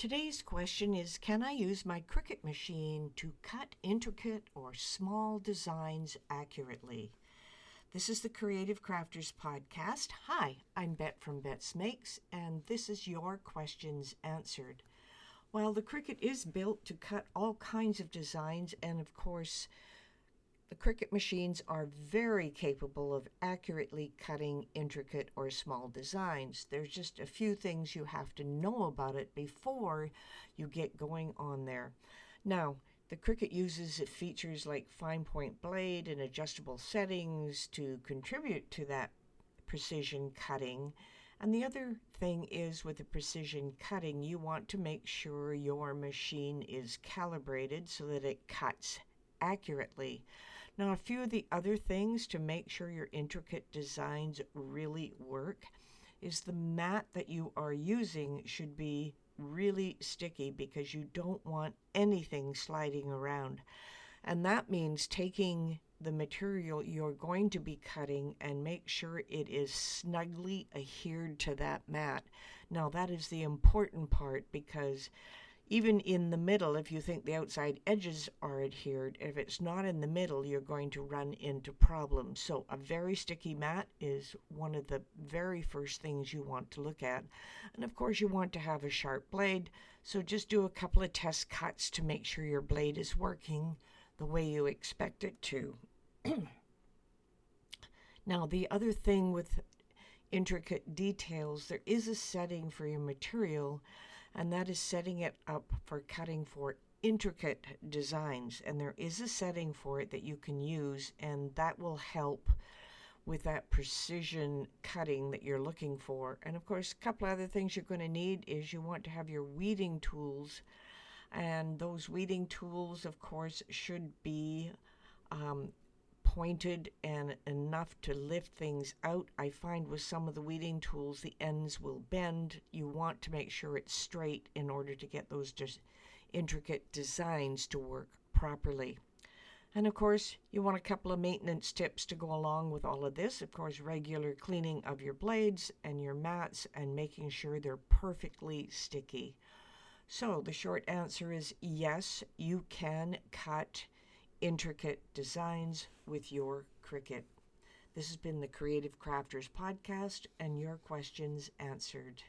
Today's question is, can I use my Cricut machine to cut intricate or small designs accurately? This is the Creative Crafters Podcast. Hi, I'm Bette from Bette's Makes, and this is your questions answered. Well, the Cricut is built to cut all kinds of designs, and of course, the Cricut machines are very capable of accurately cutting intricate or small designs. There's just a few things you have to know about it before you get going on there. Now, the Cricut uses features like fine point blade and adjustable settings to contribute to that precision cutting. And the other thing is, with the precision cutting, you want to make sure your machine is calibrated so that it cuts accurately. Now, a few of the other things to make sure your intricate designs really work is the mat that you are using should be really sticky, because you don't want anything sliding around. And that means taking the material you're going to be cutting and make sure it is snugly adhered to that mat. Now, that is the important part, because even in the middle, if you think the outside edges are adhered, if it's not in the middle, you're going to run into problems. So a very sticky mat is one of the very first things you want to look at. And of course, you want to have a sharp blade. So just do a couple of test cuts to make sure your blade is working the way you expect it to. Now, the other thing with intricate details, there is a setting for your material, and that is setting it up for cutting for intricate designs. And there is a setting for it that you can use, and that will help with that precision cutting that you're looking for. And of course, a couple other things you're going to need is you want to have your weeding tools, and those weeding tools, of course, should be pointed and enough to lift things out. I find with some of the weeding tools, the ends will bend. You want to make sure it's straight in order to get those intricate designs to work properly. And of course, you want a couple of maintenance tips to go along with all of this. Of course, regular cleaning of your blades and your mats and making sure they're perfectly sticky. So the short answer is yes, you can cut intricate designs with your Cricut. This has been the Creative Crafters Podcast, and your questions answered.